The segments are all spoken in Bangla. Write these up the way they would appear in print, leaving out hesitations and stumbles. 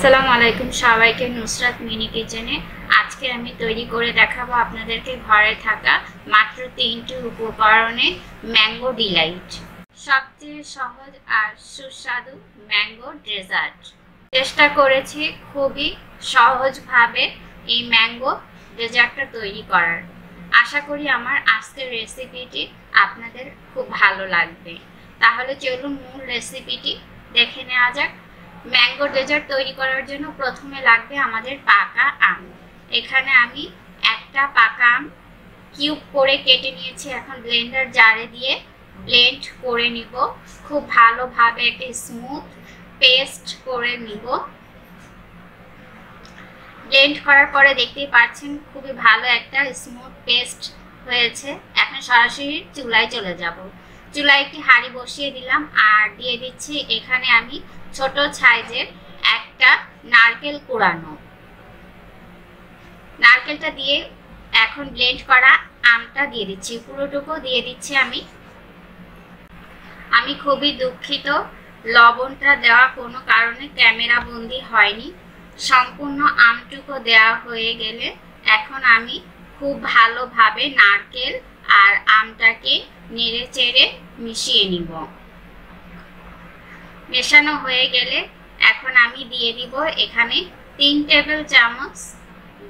আসসালামু আলাইকুম সবাইকে নুসরাত মিনি কিচেনে আজকে আমি তৈরি করে দেখাবো আপনাদেরকে ঘরে থাকা মাত্র 3টি উপকরণে ম্যাঙ্গো ডিলাইট, সবচেয়ে সহজ আর সুস্বাদু ম্যাঙ্গো ডেজার্ট। চেষ্টা করেছি খুবই সহজভাবে এই ম্যাঙ্গো ডেজার্টটা তৈরি করার। আশা করি আমার আজকের রেসিপিটি আপনাদের খুব ভালো লাগবে। তাহলে চলুন মূল রেসিপিটি দেখে নেওয়া যাক। ম্যাঙ্গো ডেজার্ট তৈরি করার জন্য প্রথমে লাগবে আমাদের পাকা আম। এখানে আমি একটা পাকা আম কিউব করে কেটে নিয়েছি। এখন ব্লেন্ডার জারে দিয়ে ব্লেন্ড করে নিব, খুব ভালোভাবে একটা স্মুথ পেস্ট করে নিব। ব্লেন্ড করার পরে দেখতেই পাচ্ছেন খুবই ভালো একটা স্মুথ পেস্ট হয়েছে। এখন সরাসরি চুলায় চলে যাব। চুলায় একটি হাঁড়ি বসিয়ে দিলাম আর দিয়ে দিচ্ছি এখানে আমি ছোট সাইজের একটা নারকেল কুড়ানো। নারকেলটা দিয়ে এখন ব্লেন্ড করা আমটা দিয়ে দিচ্ছি, পুরোটুকু দিয়ে দিচ্ছি আমি খুবই দুঃখিত, লবণটা দেওয়া কোনো কারণে ক্যামেরা বন্দি হয়নি। সম্পূর্ণ আমটুকু দেওয়া হয়ে গেলে এখন আমি খুব ভালোভাবে নারকেল আর আমটাকে নেড়ে চেড়ে মিশিয়ে নিব। মেশানো হয়ে গেলে এখন আমি দিয়ে দিব এখানে 3 টেবিল চামচ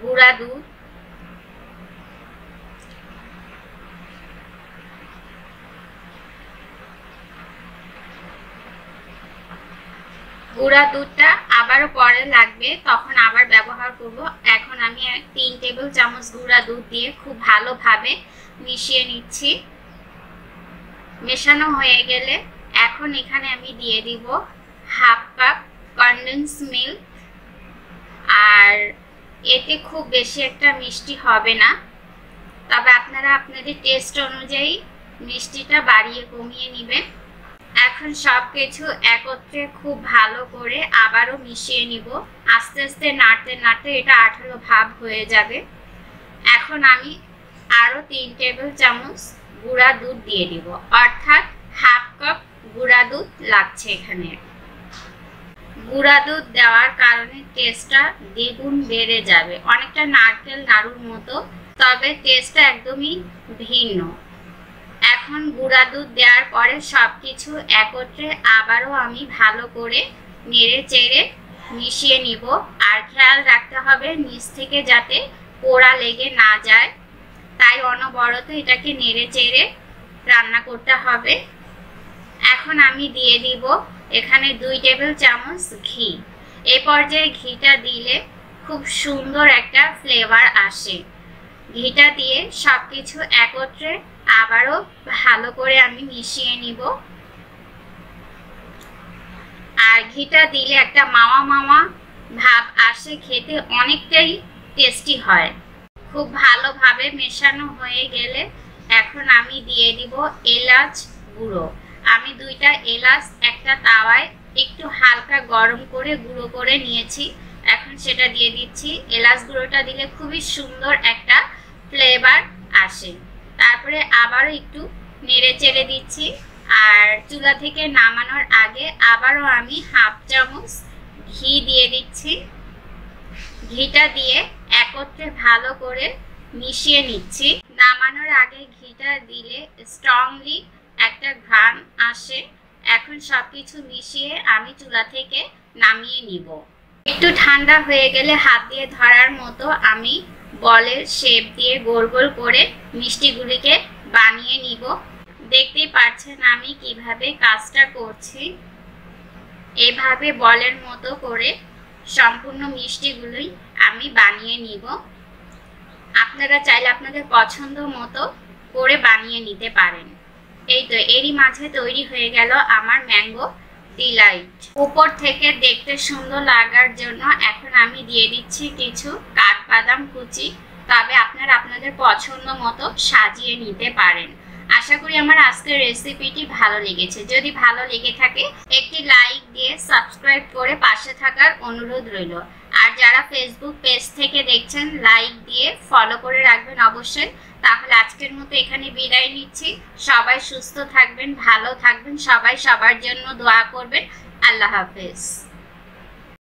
গুঁড়া দুধ। গুঁড়া দুধটা আবারও পরে লাগবে, তখন আবার ব্যবহার করব। এখন আমি 3 টেবিল চামচ গুঁড়া দুধ দিয়ে খুব ভালোভাবে মিশিয়ে নিচ্ছি। মেশানো হয়ে গেলে এখন এখানে আমি দিয়ে দিব হাফ কাপ কনডেন্স মিল্ক। আর এতে খুব বেশি একটা মিষ্টি হবে না, তবে আপনারা আপনাদের টেস্ট অনুযায়ী মিষ্টিটা বাড়িয়ে কমিয়ে নেবেন। এখন সবকিছু একত্রে খুব ভালো করে আবারও মিশিয়ে নিব। আস্তে আস্তে নাড়তে নাড়তে এটা আঠালো ভাব হয়ে যাবে। এখন আমি আরও 3 টেবিল চামচ গুঁড়া দুধ দিয়ে দিব, অর্থাৎ হাফ কাপ গুঁড়া দুধ লাগছে এখানে। গুঁড়া দুধ দেওয়ার কারণে টেস্টটা দ্বিগুণ বেড়ে যাবে, অনেকটা নারকেল নাড়ুর মতো, তবে টেস্টটা একদমই ভিন্ন। এখন গুঁড়া দুধ দেওয়ার পরে সবকিছু একত্রে আবারও আমি ভালো করে নেড়ে চেড়ে মিশিয়ে নিব। আর খেয়াল রাখতে হবে নিচ থেকে যাতে পোড়া লেগে না যায়, তাই অনবরত এটাকে নেড়ে চেড়ে রান্না করতে হবে। এখন আমি দিয়ে দিব এখানে 2 টেবিল চামচ ঘি। এই পর্যায়ে ঘিটা দিলে খুব সুন্দর একটা ফ্লেভার আসে। ঘিটা দিয়ে সবকিছু একত্রে আবারও ভালো করে আমি মিশিয়ে নিব। আর ঘিটা দিলে একটা মাওয়া মাওয়া ভাব আসে, খেতে অনেকটাই টেস্টি হয়। খুব ভালোভাবে মেশানো হয়ে গেলে এখন আমি দিয়ে দিব এলাচ গুঁড়ো। আমি 2টা এলাচ একটা তাওয়ায় একটু হালকা গরম করে গুঁড়ো করে নিয়েছি, এখন সেটা দিয়ে দিচ্ছি। এলাচ গুঁড়োটা দিলে খুবই সুন্দর একটা ফ্লেভার আসে। তারপরে আবারও একটু নেড়ে চেড়ে দিচ্ছি। আর চুলা থেকে নামানোর আগে আবারও আমি হাফ চামচ ঘি দিয়ে দিচ্ছি। ঘিটা দিয়ে একত্রে ভালো করে মিশিয়ে নিচ্ছি। নামানোর আগে ঘিটা দিলে স্ট্রংলি একটা ঘ্রাণ আসে। এখন সবকিছু মিশিয়ে আমি চুলা থেকে নামিয়ে নিব। একটু ঠান্ডা হয়ে গেলে হাত দিয়ে ধরার মতো আমি বলের শেপ দিয়ে গোল গোল করে মিষ্টিগুলিকে বানিয়ে নিব। দেখতেই পাচ্ছেন আমি কিভাবে কাজটা করছি। এভাবে বলের মতো করে সম্পূর্ণ মিষ্টিগুলোই আমি বানিয়ে নিব। আপনারা চাইলে আপনাদের পছন্দ মতো করে বানিয়ে নিতে পারেন। এই তো এরই মাঝে তৈরি হয়ে গেল আমার ম্যাঙ্গো ডিলাইট। উপর থেকে দেখতে সুন্দর লাগার জন্য এখন আমি দিয়ে দিচ্ছি কিছু কাঠবাদাম কুচি, তবে আপনারা আপনাদের পছন্দ মতো সাজিয়ে নিতে পারেন। আশা করি আমার আজকের রেসিপিটি ভালো লেগেছে। যদি ভালো লেগে থাকে একটি লাইক দিয়ে সাবস্ক্রাইব করে পাশে থাকার অনুরোধ রইল। আর যারা ফেসবুক পেজ থেকে দেখছেন লাইক দিয়ে ফলো করে রাখবেন অবশ্যই। তাহলে আজকের মতো এখানে বিদায় নিচ্ছি। সবাই সুস্থ থাকবেন, ভালো থাকবেন, সবাই সবার জন্য দোয়া করবেন। আল্লাহ হাফেজ।